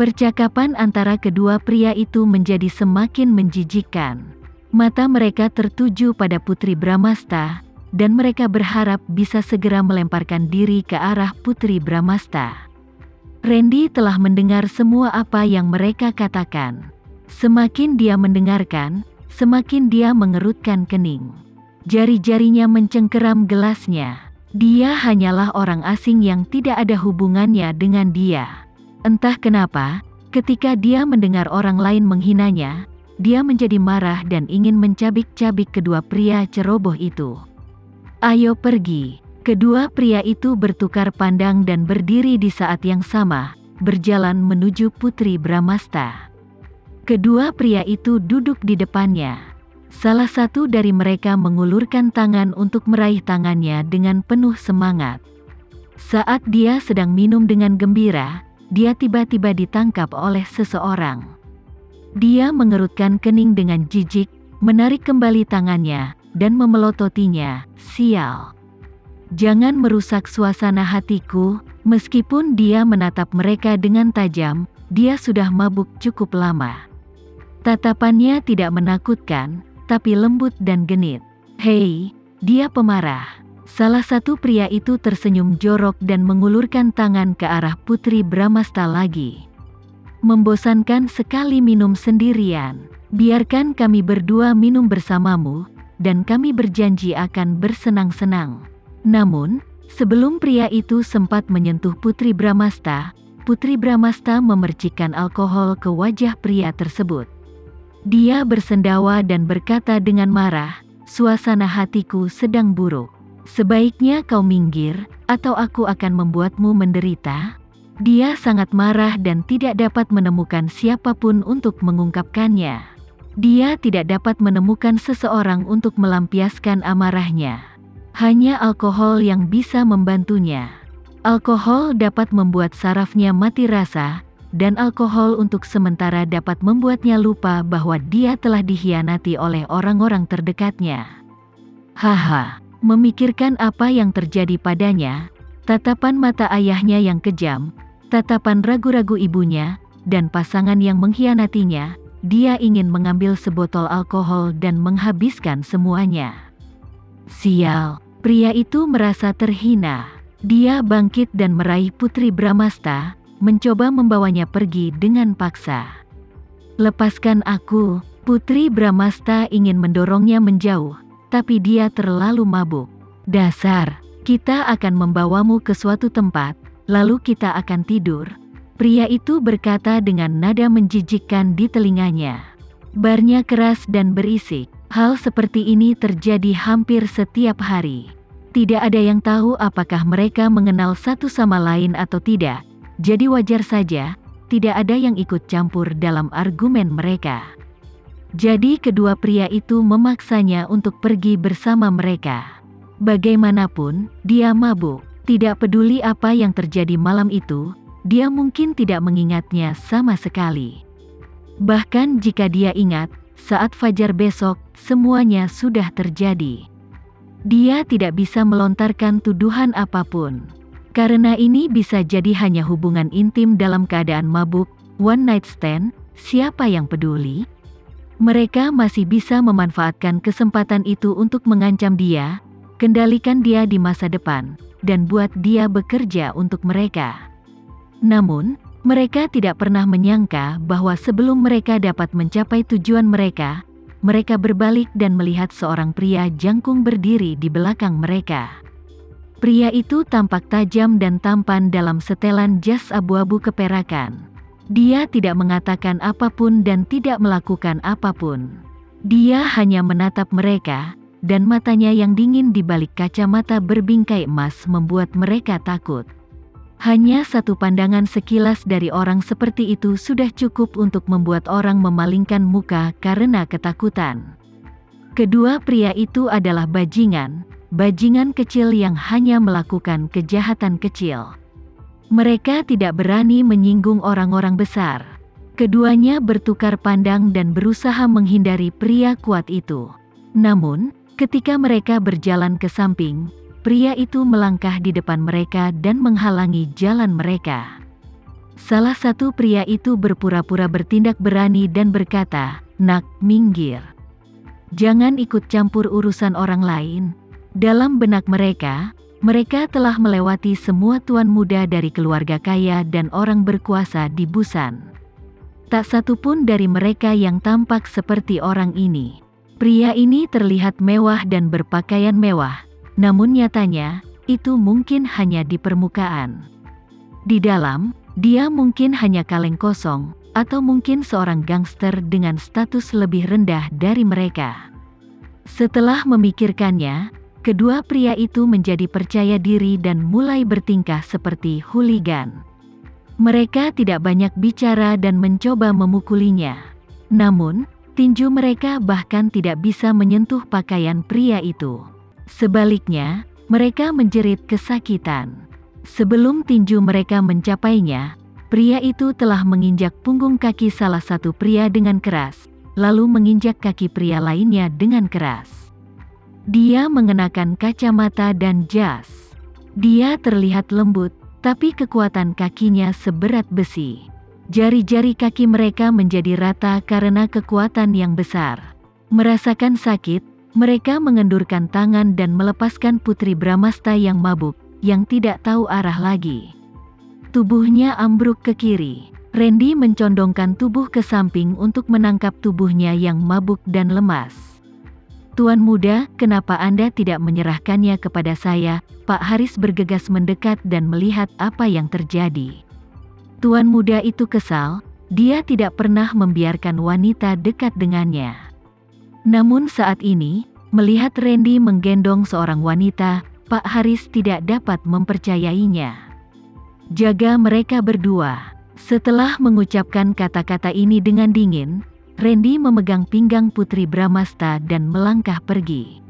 Percakapan antara kedua pria itu menjadi semakin menjijikkan. Mata mereka tertuju pada Putri Bramasta, dan mereka berharap bisa segera melemparkan diri ke arah Putri Bramasta. Randy telah mendengar semua apa yang mereka katakan. Semakin dia mendengarkan, semakin dia mengerutkan kening. Jari-jarinya mencengkeram gelasnya. Dia hanyalah orang asing yang tidak ada hubungannya dengan dia. Entah kenapa, ketika dia mendengar orang lain menghinanya, dia menjadi marah dan ingin mencabik-cabik kedua pria ceroboh itu. Ayo pergi. Kedua pria itu bertukar pandang dan berdiri di saat yang sama, berjalan menuju Putri Bramasta. Kedua pria itu duduk di depannya. Salah satu dari mereka mengulurkan tangan untuk meraih tangannya dengan penuh semangat. Saat dia sedang minum dengan gembira, dia tiba-tiba ditangkap oleh seseorang. Dia mengerutkan kening dengan jijik, menarik kembali tangannya, dan memelototinya. Sial. Jangan merusak suasana hatiku. Meskipun dia menatap mereka dengan tajam, dia sudah mabuk cukup lama. Tatapannya tidak menakutkan, tapi lembut dan genit. Hei, dia pemarah. Salah satu pria itu tersenyum jorok dan mengulurkan tangan ke arah Putri Bramasta lagi. Membosankan sekali minum sendirian. Biarkan kami berdua minum bersamamu, dan kami berjanji akan bersenang-senang. Namun, sebelum pria itu sempat menyentuh Putri Bramasta memercikkan alkohol ke wajah pria tersebut. Dia bersendawa dan berkata dengan marah, "Suasana hatiku sedang buruk. Sebaiknya kau minggir, atau aku akan membuatmu menderita." Dia sangat marah dan tidak dapat menemukan siapapun untuk mengungkapkannya. Dia tidak dapat menemukan seseorang untuk melampiaskan amarahnya. Hanya alkohol yang bisa membantunya. Alkohol dapat membuat sarafnya mati rasa, dan alkohol untuk sementara dapat membuatnya lupa bahwa dia telah dikhianati oleh orang-orang terdekatnya. Haha, memikirkan apa yang terjadi padanya, tatapan mata ayahnya yang kejam, tatapan ragu-ragu ibunya, dan pasangan yang mengkhianatinya, dia ingin mengambil sebotol alkohol dan menghabiskan semuanya. Sial, pria itu merasa terhina. Dia bangkit dan meraih Putri Bramasta, mencoba membawanya pergi dengan paksa. "Lepaskan aku." Putri Bramasta ingin mendorongnya menjauh, tapi dia terlalu mabuk. "Dasar, kita akan membawamu ke suatu tempat, lalu kita akan tidur." Pria itu berkata dengan nada menjijikkan di telinganya. Barnya keras dan berisik. Hal seperti ini terjadi hampir setiap hari. Tidak ada yang tahu apakah mereka mengenal satu sama lain atau tidak. Jadi wajar saja, tidak ada yang ikut campur dalam argumen mereka. Jadi kedua pria itu memaksanya untuk pergi bersama mereka. Bagaimanapun, dia mabuk. Tidak peduli apa yang terjadi malam itu, dia mungkin tidak mengingatnya sama sekali. Bahkan jika dia ingat, saat fajar besok, semuanya sudah terjadi. Dia tidak bisa melontarkan tuduhan apapun. Karena ini bisa jadi hanya hubungan intim dalam keadaan mabuk, one night stand, siapa yang peduli? Mereka masih bisa memanfaatkan kesempatan itu untuk mengancam dia, kendalikan dia di masa depan, dan buat dia bekerja untuk mereka. Namun, mereka tidak pernah menyangka bahwa sebelum mereka dapat mencapai tujuan mereka, mereka berbalik dan melihat seorang pria jangkung berdiri di belakang mereka. Pria itu tampak tajam dan tampan dalam setelan jas abu-abu keperakan. Dia tidak mengatakan apapun dan tidak melakukan apapun. Dia hanya menatap mereka, dan matanya yang dingin di balik kacamata berbingkai emas membuat mereka takut. Hanya satu pandangan sekilas dari orang seperti itu sudah cukup untuk membuat orang memalingkan muka karena ketakutan. Kedua pria itu adalah bajingan kecil yang hanya melakukan kejahatan kecil. Mereka tidak berani menyinggung orang-orang besar. Keduanya bertukar pandang dan berusaha menghindari pria kuat itu. Namun, ketika mereka berjalan ke samping, pria itu melangkah di depan mereka dan menghalangi jalan mereka. Salah satu pria itu berpura-pura bertindak berani dan berkata, "Nak, minggir. Jangan ikut campur urusan orang lain." Dalam benak mereka, mereka telah melewati semua tuan muda dari keluarga kaya dan orang berkuasa di Busan. Tak satu pun dari mereka yang tampak seperti orang ini. Pria ini terlihat mewah dan berpakaian mewah, namun nyatanya, itu mungkin hanya di permukaan. Di dalam, dia mungkin hanya kaleng kosong, atau mungkin seorang gangster dengan status lebih rendah dari mereka. Setelah memikirkannya, kedua pria itu menjadi percaya diri dan mulai bertingkah seperti hooligan. Mereka tidak banyak bicara dan mencoba memukulinya. Namun, tinju mereka bahkan tidak bisa menyentuh pakaian pria itu. Sebaliknya, mereka menjerit kesakitan. Sebelum tinju mereka mencapainya, pria itu telah menginjak punggung kaki salah satu pria dengan keras, lalu menginjak kaki pria lainnya dengan keras. Dia mengenakan kacamata dan jas. Dia terlihat lembut, tapi kekuatan kakinya seberat besi. Jari-jari kaki mereka menjadi rata karena kekuatan yang besar. Merasakan sakit, mereka mengendurkan tangan dan melepaskan Putri Bramasta yang mabuk, yang tidak tahu arah lagi. Tubuhnya ambruk ke kiri. Randy mencondongkan tubuh ke samping untuk menangkap tubuhnya yang mabuk dan lemas. "Tuan muda, kenapa Anda tidak menyerahkannya kepada saya?" Pak Haris bergegas mendekat dan melihat apa yang terjadi. Tuan muda itu kesal, dia tidak pernah membiarkan wanita dekat dengannya. Namun saat ini, melihat Randy menggendong seorang wanita, Pak Haris tidak dapat mempercayainya. "Jaga mereka berdua." Setelah mengucapkan kata-kata ini dengan dingin, Randy memegang pinggang Putri Bramasta dan melangkah pergi.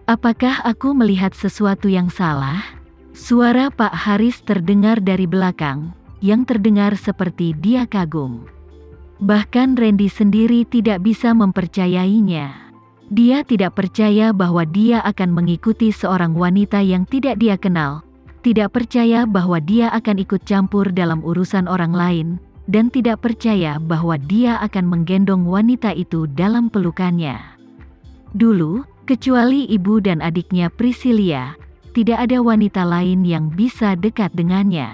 "Apakah aku melihat sesuatu yang salah?" Suara Pak Haris terdengar dari belakang, yang terdengar seperti dia kagum. Bahkan Randy sendiri tidak bisa mempercayainya. Dia tidak percaya bahwa dia akan mengikuti seorang wanita yang tidak dia kenal, tidak percaya bahwa dia akan ikut campur dalam urusan orang lain, dan tidak percaya bahwa dia akan menggendong wanita itu dalam pelukannya. Dulu, kecuali ibu dan adiknya Priscilia, tidak ada wanita lain yang bisa dekat dengannya.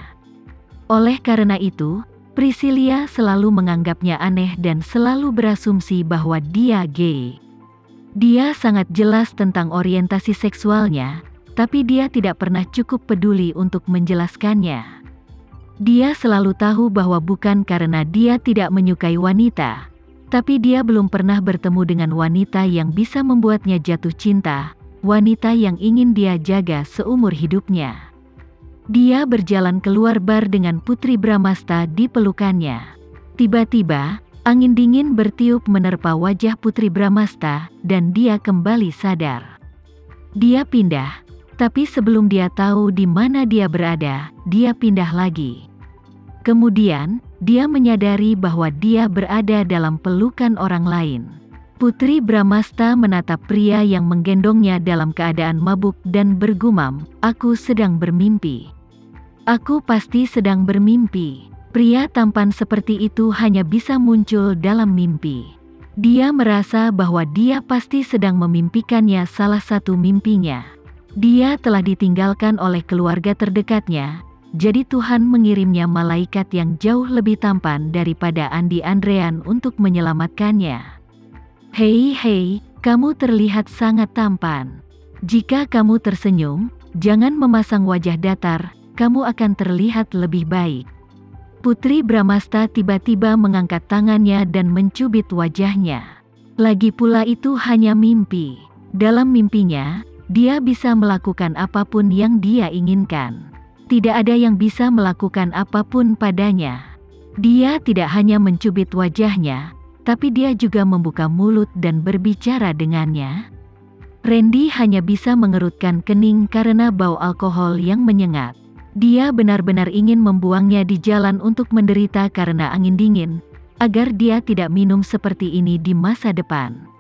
Oleh karena itu, Priscilia selalu menganggapnya aneh dan selalu berasumsi bahwa dia gay. Dia sangat jelas tentang orientasi seksualnya, tapi dia tidak pernah cukup peduli untuk menjelaskannya. Dia selalu tahu bahwa bukan karena dia tidak menyukai wanita, tapi dia belum pernah bertemu dengan wanita yang bisa membuatnya jatuh cinta, wanita yang ingin dia jaga seumur hidupnya. Dia berjalan keluar bar dengan Putri Bramasta di pelukannya. Tiba-tiba, angin dingin bertiup menerpa wajah Putri Bramasta, dan dia kembali sadar. Dia pindah, tapi sebelum dia tahu di mana dia berada, dia pindah lagi. Kemudian, dia menyadari bahwa dia berada dalam pelukan orang lain. Putri Bramasta menatap pria yang menggendongnya dalam keadaan mabuk dan bergumam, "Aku sedang bermimpi. Aku pasti sedang bermimpi." Pria tampan seperti itu hanya bisa muncul dalam mimpi. Dia merasa bahwa dia pasti sedang memimpikannya salah satu mimpinya. Dia telah ditinggalkan oleh keluarga terdekatnya, jadi Tuhan mengirimnya malaikat yang jauh lebih tampan daripada Andi Andrean untuk menyelamatkannya. Hei, kamu terlihat sangat tampan. Jika kamu tersenyum, jangan memasang wajah datar, kamu akan terlihat lebih baik." Putri Bramasta tiba-tiba mengangkat tangannya dan mencubit wajahnya. Lagi pula itu hanya mimpi. Dalam mimpinya, dia bisa melakukan apapun yang dia inginkan. Tidak ada yang bisa melakukan apapun padanya. Dia tidak hanya mencubit wajahnya, tapi dia juga membuka mulut dan berbicara dengannya. Randy hanya bisa mengerutkan kening karena bau alkohol yang menyengat. Dia benar-benar ingin membuangnya di jalan untuk menderita karena angin dingin, agar dia tidak minum seperti ini di masa depan.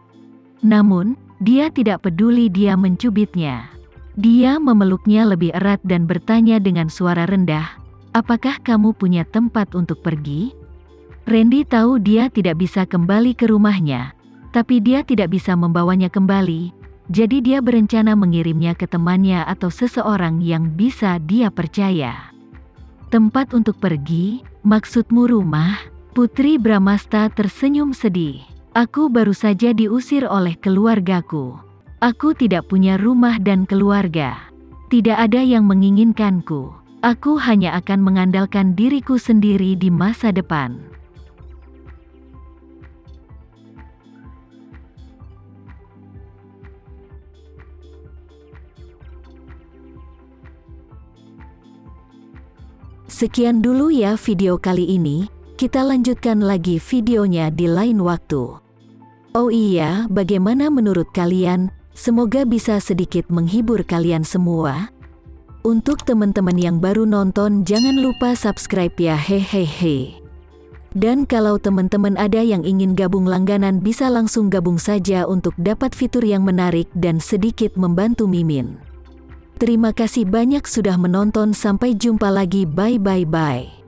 Namun, dia tidak peduli dia mencubitnya. Dia memeluknya lebih erat dan bertanya dengan suara rendah, apakah kamu punya tempat untuk pergi? Randy tahu dia tidak bisa kembali ke rumahnya, tapi dia tidak bisa membawanya kembali, jadi dia berencana mengirimnya ke temannya atau seseorang yang bisa dia percaya. Tempat untuk pergi, maksudmu rumah? Putri Bramasta tersenyum sedih. Aku baru saja diusir oleh keluargaku. Aku tidak punya rumah dan keluarga. Tidak ada yang menginginkanku. Aku hanya akan mengandalkan diriku sendiri di masa depan. Sekian dulu ya video kali ini, kita lanjutkan lagi videonya di lain waktu. Oh iya, bagaimana menurut kalian? Semoga bisa sedikit menghibur kalian semua. Untuk teman-teman yang baru nonton, jangan lupa subscribe ya, hehehe. Dan kalau teman-teman ada yang ingin gabung langganan, bisa langsung gabung saja untuk dapat fitur yang menarik dan sedikit membantu Mimin. Terima kasih banyak sudah menonton, sampai jumpa lagi, bye.